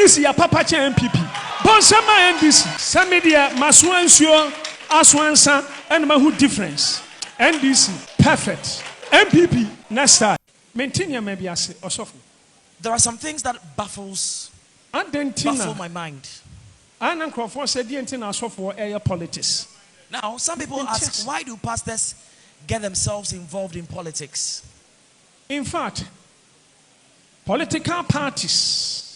NDC ya papa che NPP. Bonsama NDC. Samedia maswansio aswansa and mahu difference. NDC perfect. NPP next time. Maintain your maybe as or soft. There are some things that baffle my mind. And Uncle for said the antenna for air politics. Now, some people ask, why do pastors get themselves involved in politics? In fact, political parties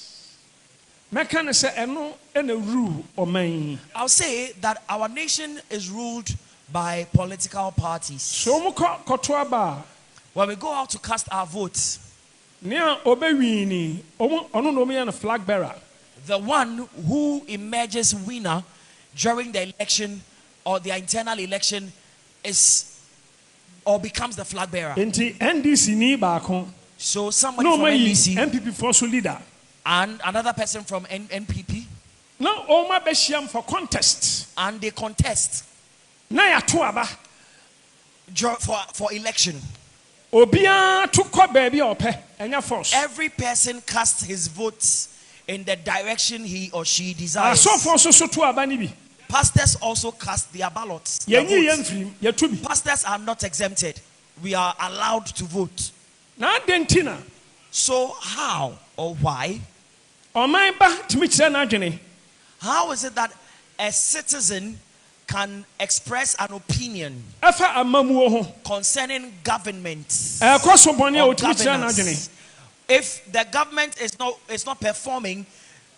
make say any rule or main. I'll say that our nation is ruled by political parties. So when we go out to cast our votes, near obewini ono flag bearer. The one who emerges winner during the election or the internal election is or becomes the flag bearer. NDC ni baako. So somebody from NDC, NPP force leader, and another person from NPP. Now Oma Beshiam for contest, and they contest. Na ya tuaba for election. Obia tukọ baby ope enya force. Every person casts his votes in the direction he or she desires. So force so tuaba ni bi. Pastors also cast their ballots. Pastors are not exempted. We are allowed to vote. So how or why? How is it that a citizen can express an opinion concerning government? If the government is not performing,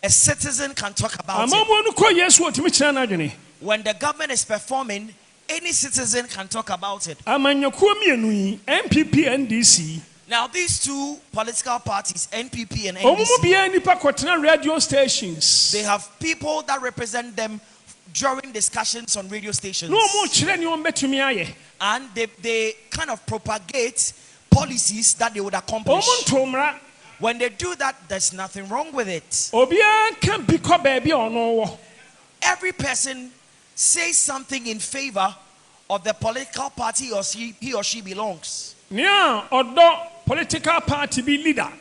a citizen can talk about it. When the government is performing, any citizen can talk about it. NPP, NDC. Now these two political parties, NPP and NDC, radio stations. They have people that represent them during discussions on radio stations. And they kind of propagate policies that they would accomplish. When they do that, there's nothing wrong with it. Every person says something in favor of the political party he or she belongs. Political party be leader.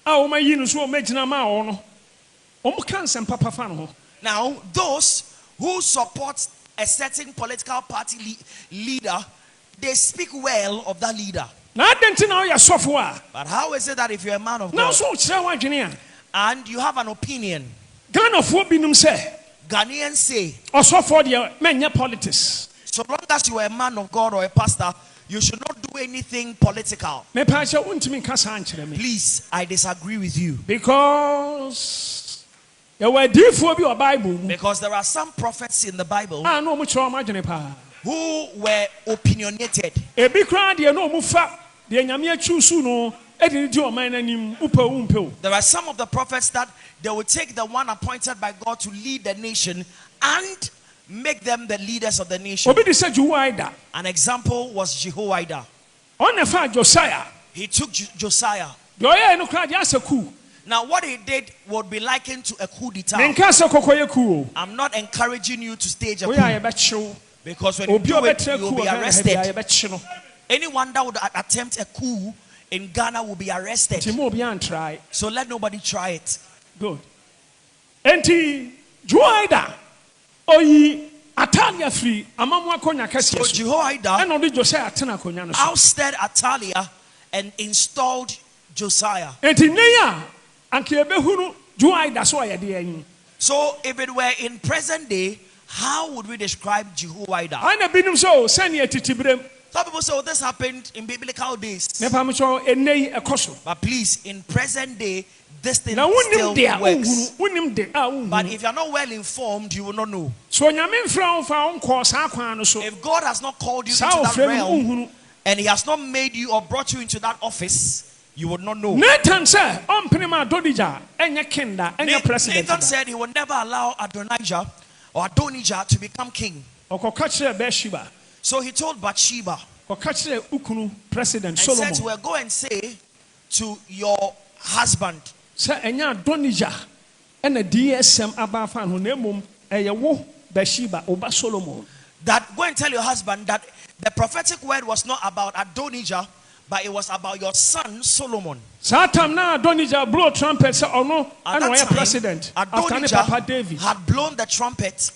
Now, those who support a certain political party leader, they speak well of that leader. But how is it that if you're a man of God and you have an opinion, Ghanaians say, so long as you are a man of God or a pastor, you should not do anything political. Please, I disagree with you. Because there are some prophets in the Bible who were opinionated. There are some of the prophets that they will take the one appointed by God to lead the nation and make them the leaders of the nation. An example was Jehoiada. He took Josiah. Now what he did would be likened to a coup d'etat. I'm not encouraging you to stage a coup, because when you do it, you will be arrested. Anyone that would attempt a coup in Ghana will be arrested. So let nobody try it. Good. Jehoiada Atalia free so Jehoiada ousted Atalia and installed Josiah. So if it were in present day, how would we describe Jehoiada? Some people say, oh, this happened in biblical days. But please, in present day, this thing still works. But if you're not well informed, you will not know. If God has not called you into that realm, and He has not made you or brought you into that office, you would not know. Nathan said he would never allow Adonijah to become king. So he told Bathsheba and said to her, go and say to your husband that go and tell your husband that the prophetic word was not about Adonijah, but it was about your son Solomon. Adonijah blow trumpet say ono and At that time, president after Adonijah Papa David had blown the trumpet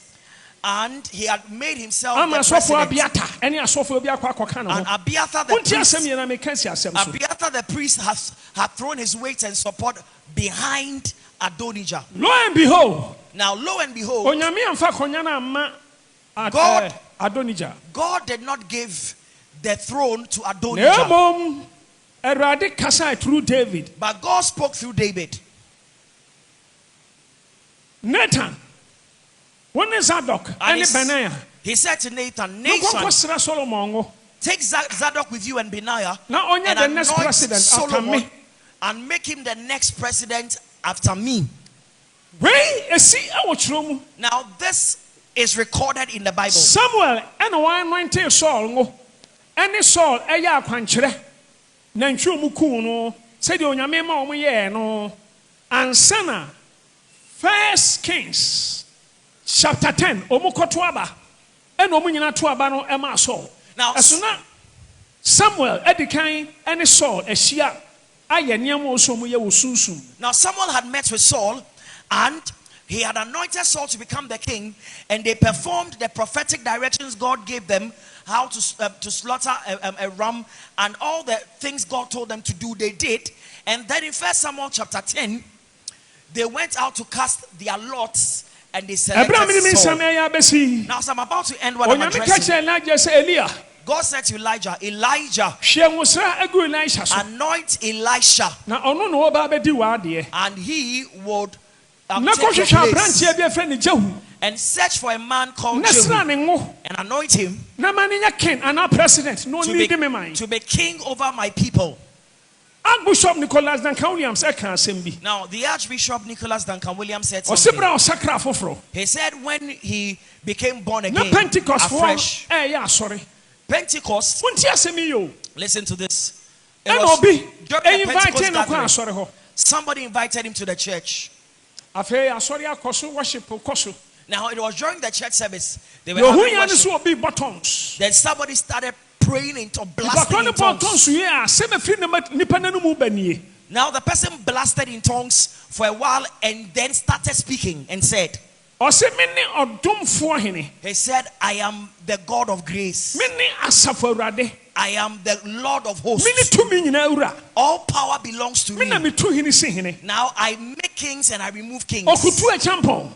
and he had made himself the president. and Abiathar the priest had thrown his weight and support behind Adonijah. Lo and behold, God did not give the throne to Adonijah, through David. but God spoke through David. Nathan, when is Zadok and Benaiah? He said to Nathan, take Zadok with you and Benaiah and the next anoint president Solomon after me, and make him the next president after me. Now this is recorded in the Bible. Samuel and one anointed Saul, any Saul, Eya Quanchere, Nanchu Mukuno, said Onyame Moye no, and Sana, 1 Kings, chapter 10, Omukotuaba, and Omunina Tuabano Emma Saul. Now, as soon as Samuel, Edikan, and Saul, a Shia, now Samuel had met with Saul and he had anointed Saul to become the king, and they performed the prophetic directions God gave them, how to slaughter a ram, and all the things God told them to do, they did. And then in 1 Samuel chapter 10, they went out to cast their lots and they selected Saul. Now, so I'm about to end what I'm addressing. God said to Elijah, anoint Elisha, and he would take your place and search for a man called Jehu and anoint him to be king over my people. Archbishop Nicholas Duncan Williams Now, the Archbishop Nicholas Duncan Williams said something. He said when he became born again afresh, Pentecost, listen to this. Somebody invited him to the church. Now it was during the church service. They were having worship. Then somebody started praying into blasting in tongues. Now the person blasted in tongues for a while and then started speaking and said, he said, I am the God of grace. I am the Lord of hosts. All power belongs to me. Now I make kings and I remove kings. Kutu a champon.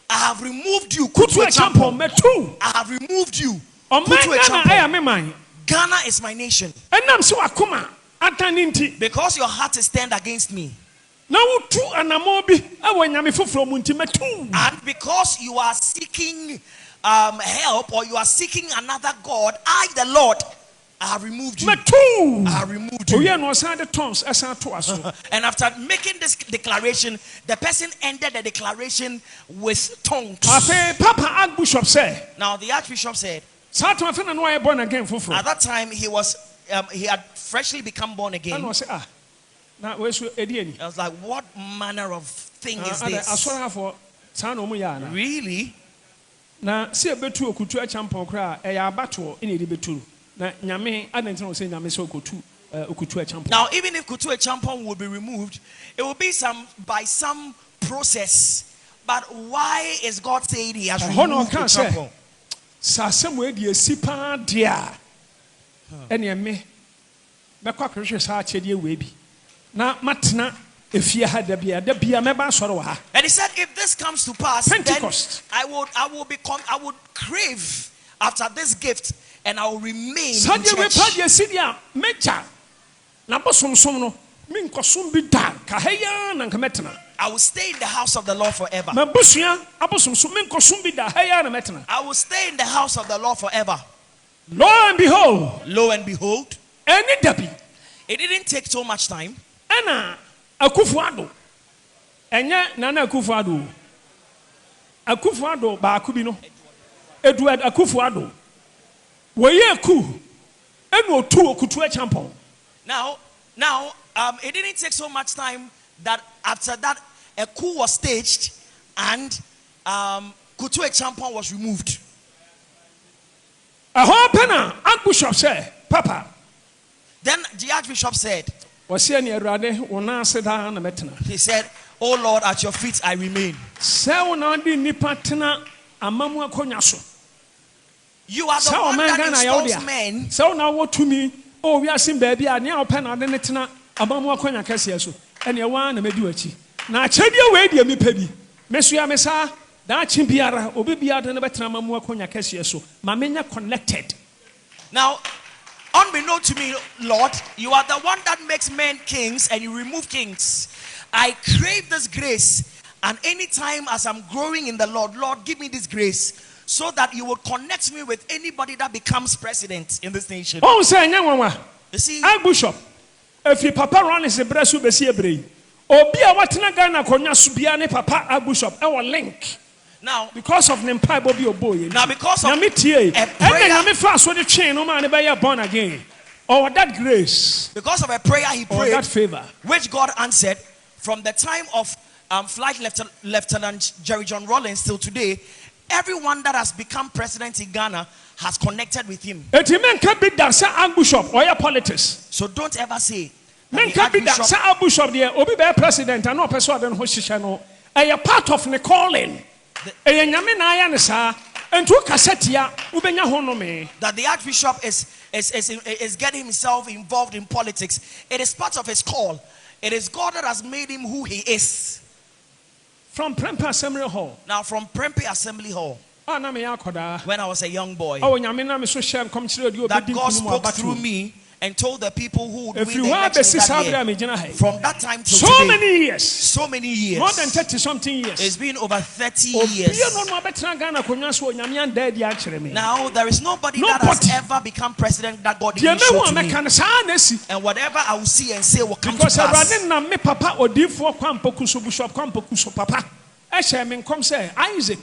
I have removed you. Kutu a champon. I have removed you. Kutu a champon. Ghana is my nation. Because your heart is turned against me. And because you are seeking help, or you are seeking another God, I, the Lord, I have removed you. I have removed you. And after making this declaration, the person ended the declaration with tongues. Now the Archbishop said, at that time he had freshly become born again. I was like, what manner of thing is this? Really? Now, even if kutu a champon would be removed, it will be by some process. But why is God saying he has removed the champon? And he said, if this comes to pass, Pentecost, then I will crave after this gift and I will remain in church. I will stay in the house of the Lord forever. I will stay in the house of the Lord forever. Lo and behold, it didn't take so much time. Akufo-Addo Nana Akufo-Addo baaku no Edward Akufo-Addo weye ku enu otu okutu champon. Now it didn't take so much time that after that a coup was staged and Kutu Champon was removed. A whole penna, Archbishop said, Papa. Then the Archbishop said, he said, "Oh Lord, at your feet I remain." You are the one that installs men. So now what to me? Oh, we are seeing baby. I now pen on the netina. Amamu akonya kesi so. And you want to medu achi. Na chedia we dia mi pebi. Mesuya mesa. Da chimbiara. Obi biara na betra amamu akonya kesi so. Mamenya connected. Now, unbeknownst to me, Lord, you are the one that makes men kings and you remove kings. I crave this grace, and anytime as I'm growing in the Lord, Lord, give me this grace so that you will connect me with anybody that becomes president in this nation. Oh, say, you see, Bishop, if you papa run is a breast of the brave, or be a watina gana konya subiane papa Bishop, our link. Now, because of Nempai Bobby Oboy. Now, because of a prayer, the chain, no man ever born again. Or that grace. Because of a prayer he prayed, that favor, which God answered from the time of Flight Lieutenant Jerry John Rawlings till today, everyone that has become president in Ghana has connected with him. Bishop or your politics. So don't ever say. Men can be that Bishop there, Obi president, and no person who is a part of the calling. That the Archbishop is getting himself involved in politics. It is part of his call. It is God that has made him who he is. From Prempeh Assembly Hall. Now from Prempeh Assembly Hall. When I was a young boy. That God spoke through me and told the people who would win the election that year. From that time to so many years. So many years. More than 30-something years. It's been over 30 years. Now there is nobody that has ever become president that God didn't show to me. And whatever I will see and say will come to pass. Isaac,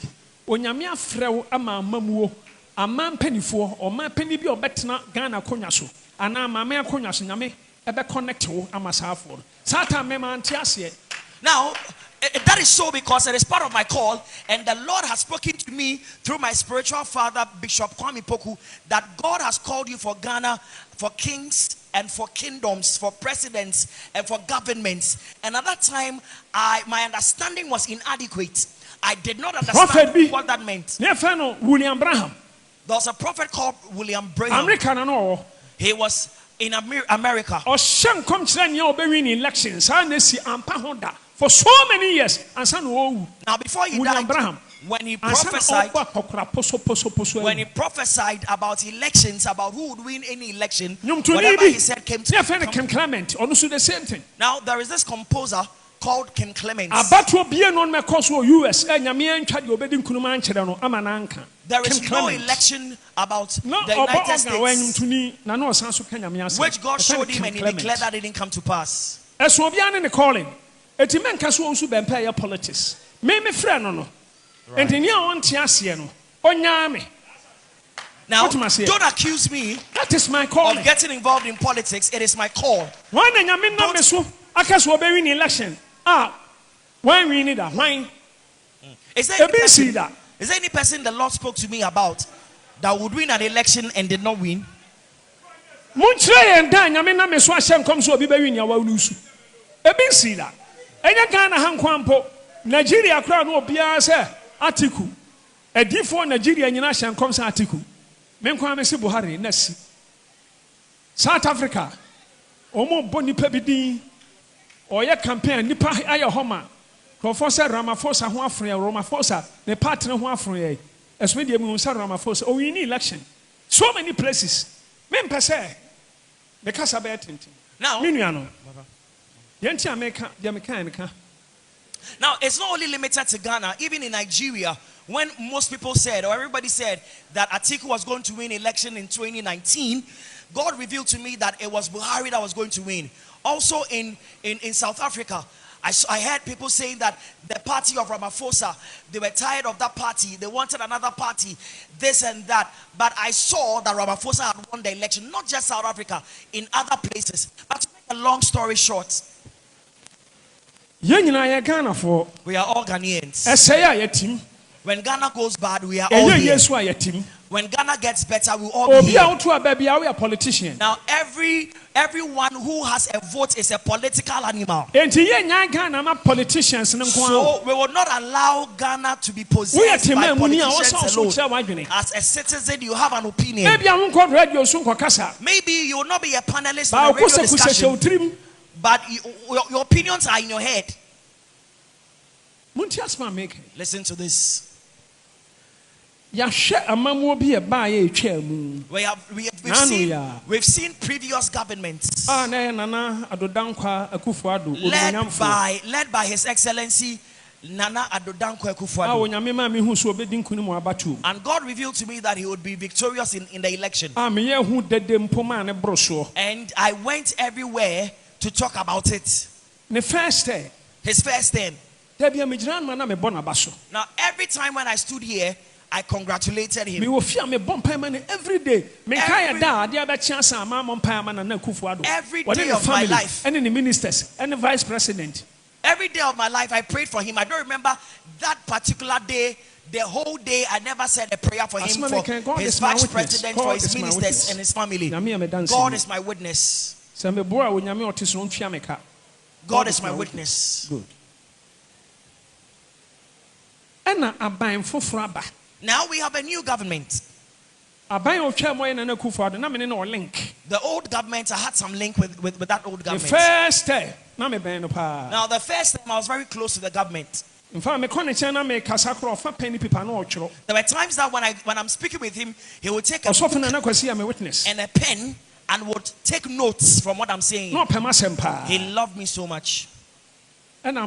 onyame afrew ama mamuo ama mpanifo o ma pani bi obetena Ghana konya so ana mama akonya so nyame ebe connect wo amasafo satan me man tiase. Now that is so because it is part of my call, and the Lord has spoken to me through my spiritual father Bishop Kwame Poku that God has called you for Ghana, for kings and for kingdoms, for presidents and for governments. And at that time my understanding was inadequate. I did not understand what that meant. William Branham. There was a prophet called William Branham. He was in America. For so many years. Now before he died, when he prophesied about elections, about who would win any election, whatever he said came to pass. Now there is this composer called Kim Clements. There is no election about the United States which God showed him and he declared that it didn't come to pass. Politics. Now, don't accuse me that is my call of getting involved in politics. It is my call. Is there any person the Lord spoke to me about that would win an election and did not win? Nigeria crowd no bia say Atiku edifo Nigeria nyina hye nkom say Atiku menkwa me se Buhari na si South Africa omo boni pa bidin oye campaign nipa aye homa Professor Ramaphosa ho afre Ramaphosa ne partner ho afre esme de mu say Ramaphosa o win election so many places me mpese me kasa be tintin now minua no yenti America de meka. Now, it's not only limited to Ghana. Even in Nigeria, when most people said, or everybody said, that Atiku was going to win election in 2019, God revealed to me that it was Buhari that was going to win. Also in South Africa, I heard people saying that the party of Ramaphosa, they were tired of that party. They wanted another party, this and that. But I saw that Ramaphosa had won the election, not just South Africa, in other places. But to make a long story short, we are all Ghanaians. When Ghana goes bad, we are all here. When Ghana gets better, we all be here. A politician. Now everyone who has a vote is a political animal. Politicians. So we will not allow Ghana to be possessed by politicians alone. As a citizen, you have an opinion. Maybe you will not be a panelist in a radio discussion, but your opinions are in your head. Listen to this. We've seen previous governments led by His Excellency Nana Addo Dankwa Akufo-Addo. And God revealed to me that he would be victorious in the election. And I went everywhere to talk about it. His first term. Now every time when I stood here, I congratulated him. Every day of my life. And the ministers and the vice president. Every day of my life, I prayed for him. I don't remember that particular day. The whole day, I never said a prayer for him, for his vice president, for his ministers and his family. God is my witness. God is my witness. Good. Now we have a new government. The old government, I had some link with that old government. Now the first time I was very close to the government. There were times that when I'm speaking with him, he would take a book and a pen and would take notes from what I'm saying. He loved me so much. And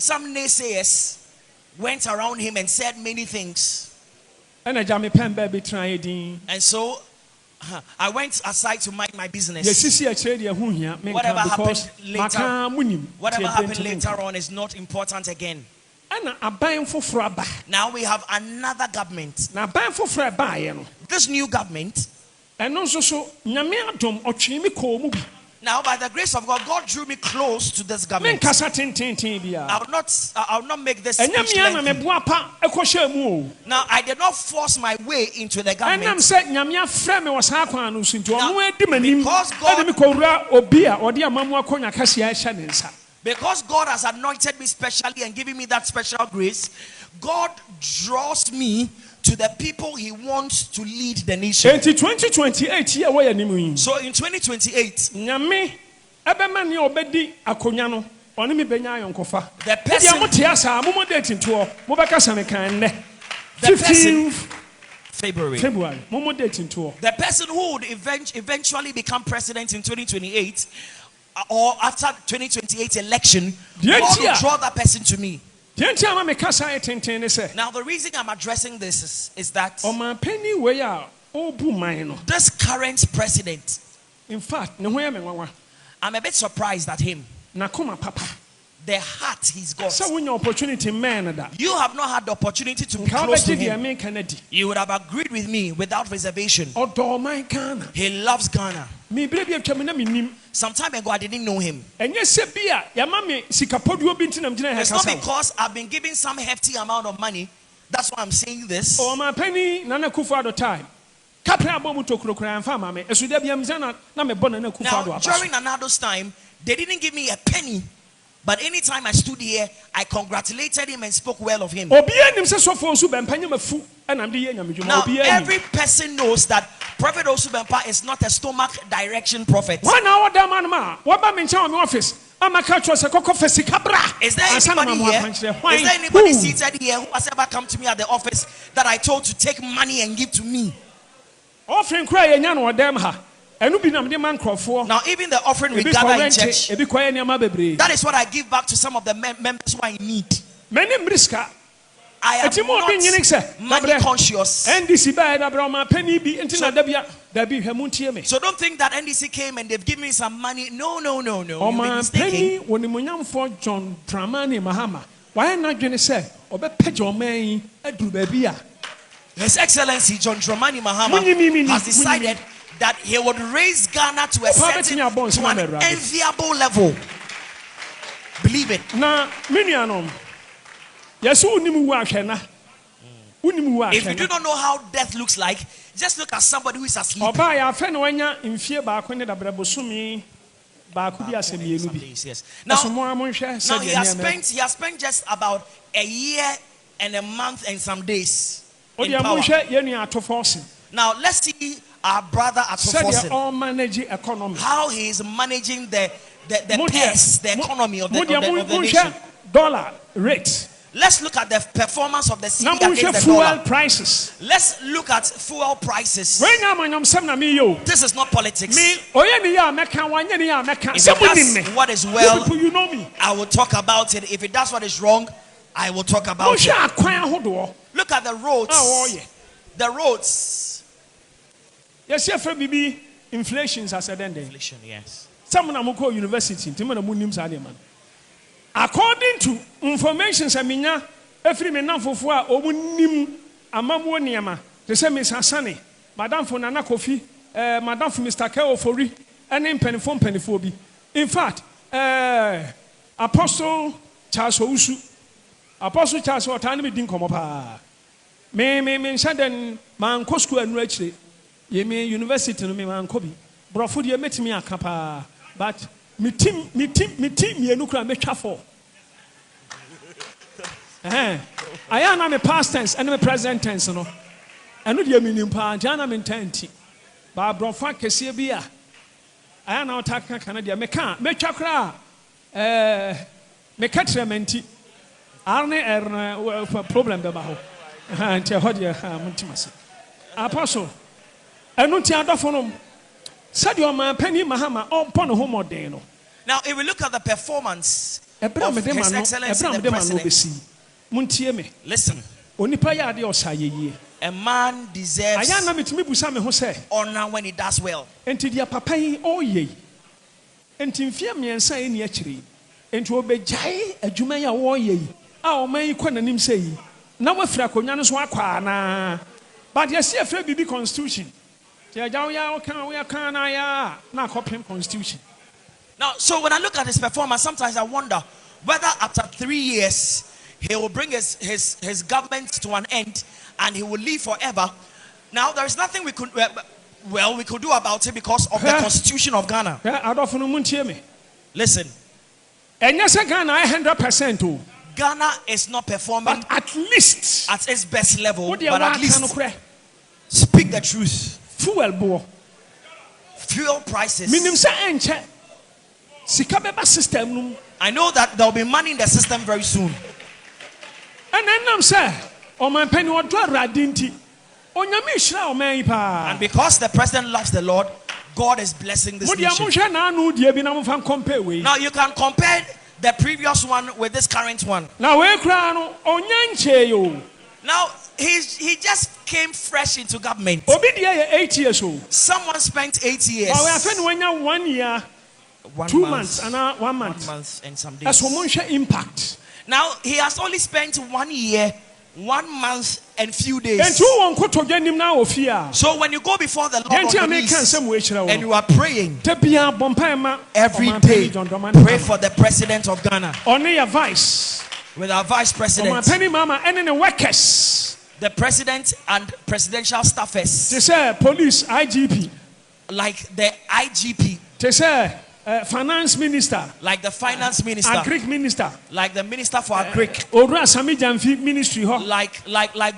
some naysayers went around him and said many things. And so I went aside to mind my business. Whatever happened later on is not important again. Now we have another government. This new government, now, by the grace of God, God drew me close to this government. I will not make this speech lengthy. Now, I did not force my way into the government. Because God has anointed me specially and given me that special grace, God draws me to the people He wants to lead the nation. So in 2028, the person February. The person who would eventually become president in 2028 or after 2028 election, God will draw that person to me. Now the reason I'm addressing this is that this current president, in fact, I'm a bit surprised at him. The heart he's got. You have not had the opportunity to be close to him. You would have agreed with me without reservation. He loves Ghana. Some time ago, I didn't know him. It's not because I've been given some hefty amount of money. That's why I'm saying this. Now, during Nanado's time, they didn't give me a penny. But anytime I stood here, I congratulated him and spoke well of him. Now, every person knows that Prophet Owusu Bempah is not a stomach direction prophet. Is there anybody here? Is there anybody seated here who has ever come to me at the office that I told to take money and give to me? Now, even the offering we gather in church, that is what I give back to some of the members who are in need. I am not money conscious. So don't think that NDC came and they've given me some money. No. You've been mistaken. His Excellency John Dramani Mahama has decided that he would raise Ghana to a certain, to an enviable level. Believe it. Yes, if you do not know how death looks like, just look at somebody who is asleep. Yes. Now he has spent just about a year and a month and some days in power. Now let's see our brother Atoforsen, how he is managing the purse, the economy of the nation. Dollar rate. Let's look at the performance of the city against the dollar. Prices. Let's look at fuel prices. This is not politics. If it does what is well, I will talk about it. If it does what is wrong, I will talk about it. Look at the roads. The roads. Yes, inflation has a dende. Inflation, yes. Someone am go university. According to information Saminya, every man for omunim amamu niama. They say Miss Hassani, Madame for Nana Kofi, Madame for Mr. Keo Fori, and then penny. In fact, Apostle Charles Owusu, Apostle Charles Otani didn't come up. Me sudden man Cosco and Rachel, ye me university no me man Kobi. Brofudi ye met me a capa, but me team ye nukra me chafo. I am a past tense and a present tense, no. I know the meaning part, I am intent. But Brofa Kesibia, I am now talking Canada, Meka, Mechakra, Mecatramenti, Arne, problem about and Tehodia Montimas. Apostle, I don't tear off on him. Said your man Penny Mahama upon a homo deno. Now, if we look at the performance of His Excellency the President, listen. A man deserves honor when he does well. But you see a free constitution. Constitution. Now, so when I look at his performance, sometimes I wonder whether after 3 years he will bring his government to an end and he will live forever. Now, there is nothing we could do about it because of the Constitution of Ghana. Listen. And yes, Ghana 100%. Ghana is not performing, but at least at its best level. But at least speak the truth. Fuel prices. I know that there will be money in the system very soon. And then I'm saying, and because the president loves the Lord, God is blessing this nation. Now you can compare the previous one with this current one. Now he just came fresh into government. 8 years old. Someone spent 8 years. 1 year, 2 months, and 1 month. 1 month and some days. That's impact. Now he has only spent 1 year, 1 month and few days. So when you go before the Lord on your knees and you are praying every day, pray for the president of Ghana. With our vice president, the president and presidential staffers, police, IGP, like the IGP, finance minister, like the finance minister, agric minister, like the minister for agric, ministry, like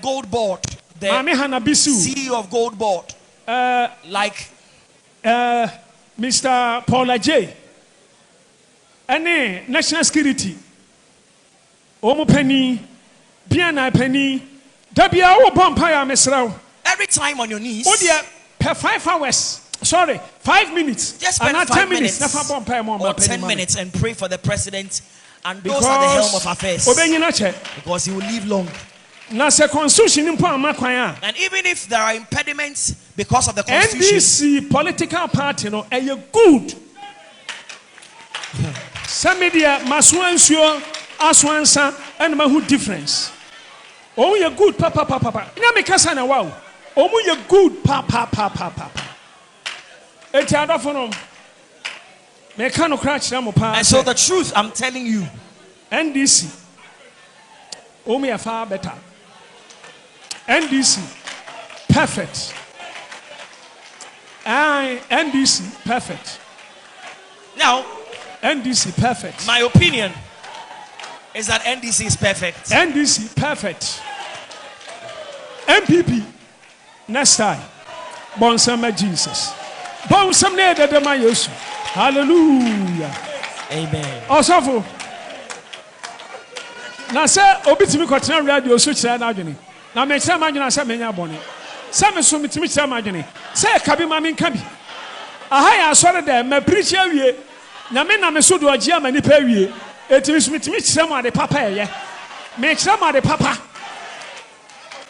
Gold Board, the CEO of Gold Board, like Mr. Paula J. And national security. Omo penny, Biana penny, Dabia Bompire Mesrao. Every time on your knees. Oh dear, per 5 hours. Sorry, 5 minutes. Just spend 5 minutes or 10 minutes and pray for the president and those at the helm of affairs. Because he will live long. And even if there are impediments because of the constitution, NDC political party, no, are you good? Some media must ensure Aswansa and Mahu difference. Oh, you're good, papa. You know, because I know wow. Oh, you're good, papa. And so the truth I'm telling you, NDC, Bawumia far better. NDC, perfect. NDC, perfect. Now, NDC, perfect. My opinion is that NDC is perfect. NDC, perfect. NPP, next time. Bonsama Jesus. Bonsama de Mayosu. Hallelujah. Amen. Osofo. Na se obitimi kwatena radio so kire na adwene. Na me kire ma adwene asa menya bone. Se me so mitimi kire ma adwene. Se kabi ma me nka bi. Aha ya asore de me preach awie. Na me na me so do agi ama nipa awie. Etimi so mitimi kire ma de papa eye. Me kire ma de papa.